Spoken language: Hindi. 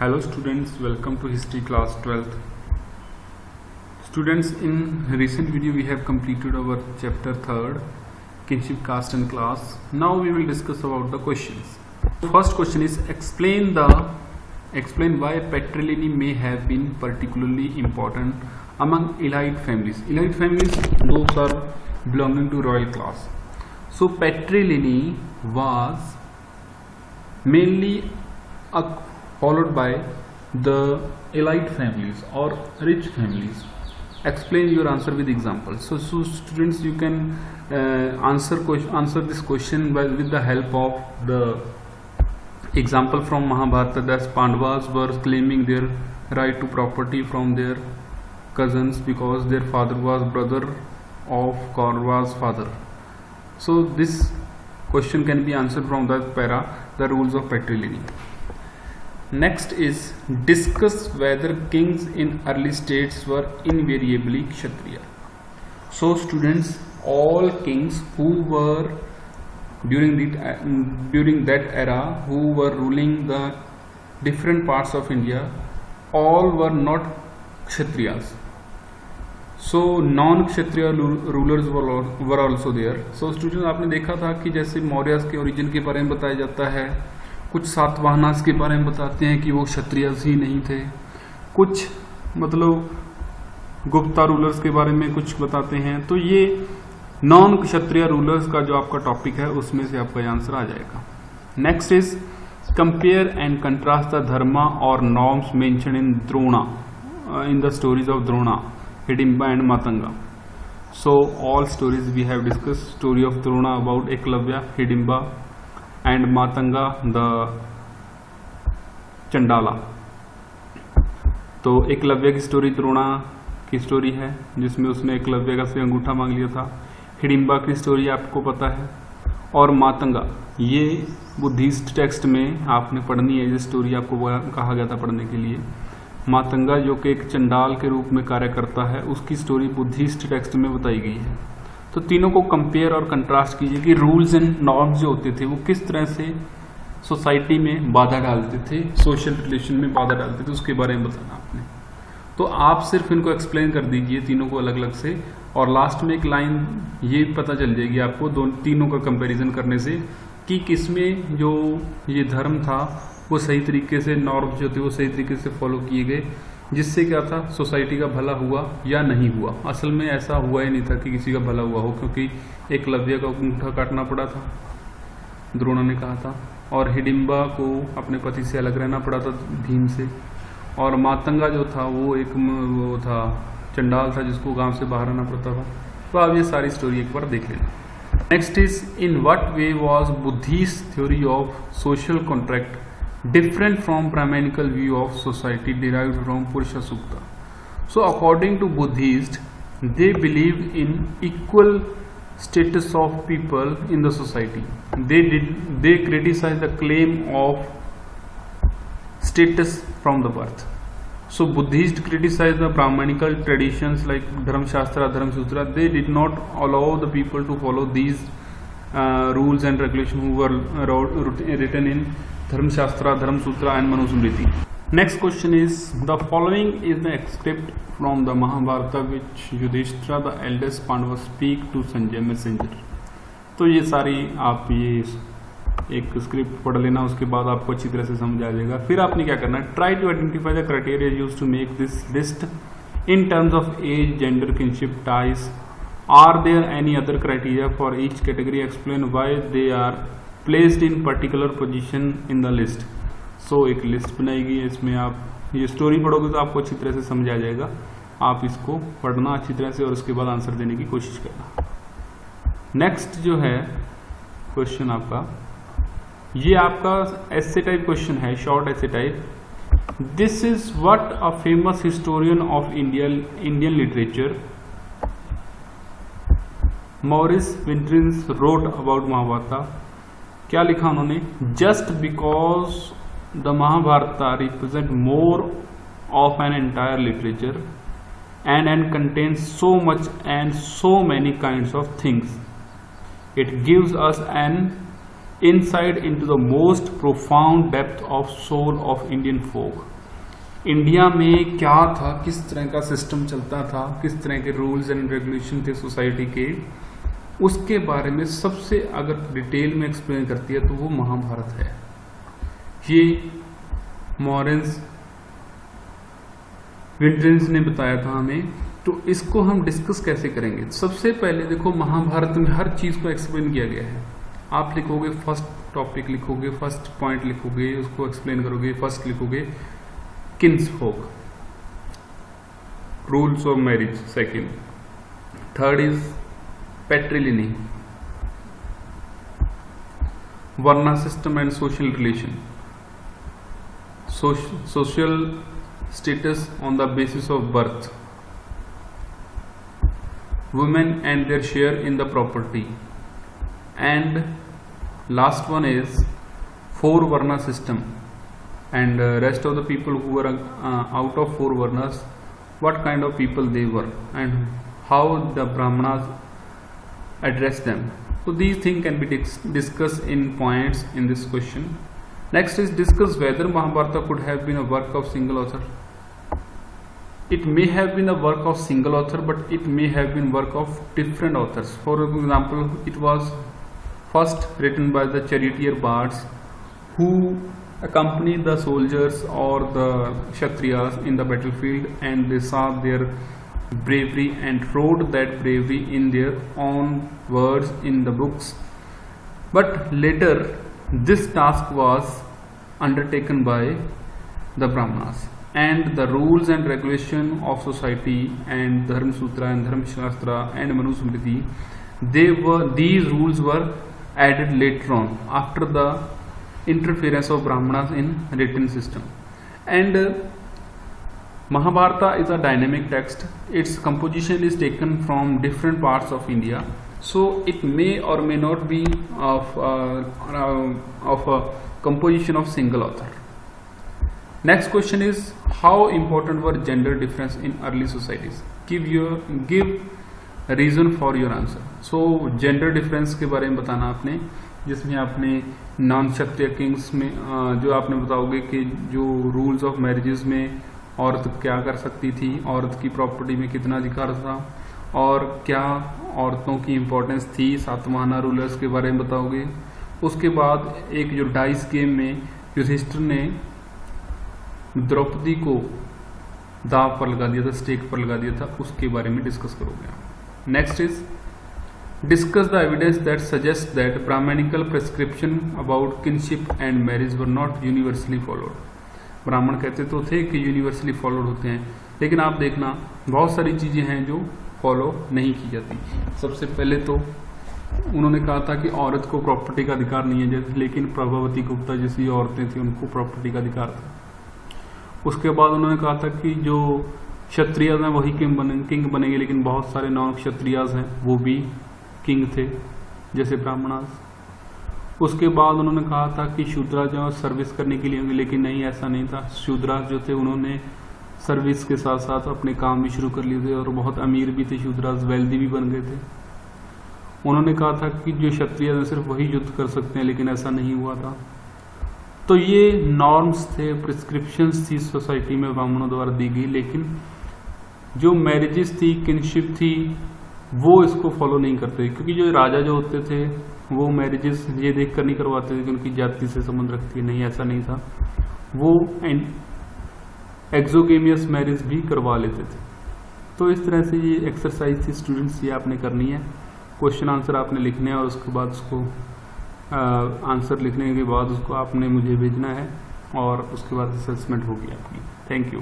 Hello students, welcome to history class 12th. Students, in recent video we have completed our chapter 3rd, kinship, caste and class. Now we will discuss about the questions. First question is explain why patrilineal may have been particularly important among elite families. Elite families, those are belonging to royal class. So patrilineal was mainly followed by the elite families or rich families. Explain your answer with examples. So students, you can answer this question with the help of the example from Mahabharata, that Pandavas were claiming their right to property from their cousins because their father was brother of Kaurava's father. So this question can be answered from that para, the rules of patrilineal. Next is discuss whether kings in early states were invariably Kshatriya. So students, all kings who were during that era who were ruling the different parts of India, all were not Kshatriyas. So non Kshatriya rulers were also there. So students, आपने देखा था कि जैसे मौर्यस के ओरिजिन के बारे में बताया जाता है, कुछ सातवाहनास के बारे में बताते हैं कि वो क्षत्रियस ही नहीं थे, कुछ मतलब गुप्ता रूलर्स के बारे में कुछ बताते हैं. तो ये नॉन क्षत्रिय रूलर्स का जो आपका टॉपिक है उसमें से आपका आंसर आ जाएगा. Next is compare and contrast the dharma और norms mention in Drona, in the stories of Drona, Hidimba and Matanga. So all stories we have discuss. Story of Drona about Eklavya, Hidimba and Matanga the Chandala. तो एकलव्य की स्टोरी द्रोणा की स्टोरी है जिसमें उसने एकलव्य का से अंगूठा मांग लिया था. हिडिंबा की स्टोरी आपको पता है. और मातंगा ये बुद्धिस्ट टेक्स्ट में आपने पढ़नी है. ये स्टोरी आपको कहा गया था पढ़ने के लिए. मातंगा जो कि एक चंडाल के रूप में कार्य करता है, उसकी स्टोरी बुद्धिस्ट टेक्स्ट में बताई गई है. तो तीनों को कंपेयर और कंट्रास्ट कीजिए कि रूल्स एंड नॉर्म्स जो होते थे वो किस तरह से सोसाइटी में बाधा डालते थे, सोशल रिलेशन में बाधा डालते थे, उसके बारे में बताना आपने. तो आप सिर्फ इनको एक्सप्लेन कर दीजिए तीनों को अलग अलग से, और लास्ट में एक लाइन ये पता चल जाएगी आपको तीनों का कंपैरिजन करने से कि किसमें जो ये धर्म था वो सही तरीके से, नॉर्म्स जो थे वो सही तरीके से फॉलो किए गए, जिससे क्या था सोसाइटी का भला हुआ या नहीं हुआ. असल में ऐसा हुआ ही नहीं था कि किसी का भला हुआ हो, क्योंकि एकलव्य का अंगूठा काटना पड़ा था, द्रोणा ने कहा था, और हिडिंबा को अपने पति से अलग रहना पड़ा था भीम से, और मातंगा जो था वो था चंडाल था जिसको गांव से बाहर आना पड़ता था. तो आप ये सारी स्टोरी एक बार देख लेना. Next is in what way was Buddhist theory of social contract different from Brahmanical view of society derived from Purusha Sukta. So according to Buddhists, they believe in equal status of people in the society. They criticize the claim of status from the birth. So Buddhists criticize the Brahmanical traditions like Dharma Shastra, Dharma Sutra. They did not allow the people to follow these rules and regulations who were written in Dharma Shastra, Dharma Sutra and Manusmriti. Next question is, the following is the excerpt from the Mahabharata which Yudhishthira the eldest Pandava speak to Sanjay messenger. तो ये सारी आप ये एक स्क्रिप्ट पढ़ लेना, उसके बाद आपको अच्छी तरह से समझ आ जाएगा. फिर आपने क्या करना है, try to identify the criteria used to make this list in terms of age, gender, kinship ties. Are there any other criteria for each category, explain why they are placed in particular position in the list. So एक लिस्ट बनाई गई है, इसमें आप ये स्टोरी पढ़ोगे तो आपको अच्छी तरह से समझ आ जाएगा. आप इसको पढ़ना अच्छी तरह से और उसके बाद आंसर देने की कोशिश करना. नेक्स्ट जो है क्वेश्चन आपका, ये आपका एसे टाइप क्वेश्चन है, short essay type. This is what a famous historian of Indian literature Maurice Winternitz wrote about Mahabharata. क्या लिखा उन्होंने, just because the Mahabharata represent more of an entire literature and contains so much and so many kinds of things, it gives us an inside into the most profound depth of soul of Indian folk. India में क्या था, किस तरह का सिस्टम चलता था, किस तरह के रूल्स एंड रेगुलेशन थे सोसाइटी के, उसके बारे में सबसे अगर डिटेल में एक्सप्लेन करती है तो वो महाभारत है। ये मॉरेंस विंट्रेंस ने बताया था हमें। तो इसको हम डिस्कस कैसे करेंगे? सबसे पहले देखो, महाभारत में हर चीज को एक्सप्लेन किया गया है। आप लिखोगे, फर्स्ट टॉपिक लिखोगे, फर्स्ट पॉइंट लिखोगे, उसको एक्सप्लेन करोगे। फर्स्ट लिखोगे kinsfolk, rules of marriage. Second, third is patriliny, varna system and social relation, social status on the basis of birth, women and their share in the property, and last one is four varna system, and rest of the people who were out of four varnas, what kind of people they were and how the brahmanas address them. So these things can be discussed in points in this question. Next is discuss whether Mahabharata could have been a work of single author. It may have been a work of single author, but it may have been work of different authors. For example, it was first written by the charioteer bards who accompanied the soldiers or the kshatriyas in the battlefield, and they saw their bravery and wrote that bravery in their own words in the books. But later this task was undertaken by the Brahmanas, and the rules and regulation of society and Dharma Sutra and Dharma Shastra and Manu Smriti, these rules were added later on after the interference of Brahmanas in written system. And Mahabharata is a dynamic text. Its composition is taken from different parts of India, so it may or may not be of a composition of single author. Next question is, how important were gender difference in early societies? Give a reason for your answer. So gender difference के बारे में बताना आपने, जिसमें आपने नॉन क्षत्रिय किंग्स में जो आपने बताओगे कि जो रूल्स ऑफ मैरिजेस में औरत क्या कर सकती थी, औरत की प्रॉपर्टी में कितना अधिकार था, और क्या औरतों की इम्पोर्टेंस थी। सातवाहना रूलर्स के बारे में बताओगे। उसके बाद एक जो डाइस गेम में युधिष्ठिर ने द्रौपदी को दाव पर लगा दिया था, स्टेक पर लगा दिया था, उसके बारे में डिस्कस करोगे। Next is discuss the evidence that suggest that Brahmanical prescription about kinship and marriage were not universally followed. ब्राह्मण कहते तो थे कि यूनिवर्सली फॉलोड होते हैं, लेकिन आप देखना बहुत सारी चीजें हैं जो फॉलो नहीं की जाती। सबसे पहले तो उन्होंने कहा था कि औरत को प्रॉपर्टी का अधिकार नहीं है, जैसे, लेकिन प्रभावती गुप्ता जैसी औरतें थी उनको प्रॉपर्टी का अधिकार था। उसके बाद उन्होंने कहा था कि जो क्षत्रियाज हैं वही किंग बनेंगे, लेकिन बहुत सारे नॉन क्षत्रियाज हैं वो भी किंग थे, जैसे ब्राह्मणास। उसके बाद उन्होंने कहा था कि शूद्रा जो सर्विस करने के लिए होंगे, लेकिन नहीं, ऐसा नहीं था। शूद्रास जो थे उन्होंने सर्विस के साथ साथ अपने काम भी शुरू कर लिए थे, और बहुत अमीर भी थे शूद्रास, वेल्दी भी बन गए थे। उन्होंने कहा था कि जो क्षत्रिय हैं सिर्फ वही युद्ध कर सकते हैं, लेकिन ऐसा नहीं हुआ था। तो ये नॉर्म्स थे, प्रिस्क्रिप्शंस थी सोसाइटी में ब्राह्मणों द्वारा दी गई, लेकिन जो मैरिजेस थी, किनशिप थी, वो इसको फॉलो नहीं करते, क्योंकि जो राजा जो होते थे वो मैरिजेस ये देख कर नहीं करवाते थे कि उनकी जाति से संबंध रखती है, नहीं, ऐसा नहीं था। वो एक्सोगेमियस मैरिज भी करवा लेते थे। तो इस तरह से ये एक्सरसाइज थी स्टूडेंट्स, ये आपने करनी है। क्वेश्चन आंसर आपने लिखने हैं, और उसके बाद उसको आंसर लिखने के बाद उसको आपने मुझे भेजना है, और उसके बाद असेसमेंट होगी आपकी। Thank you.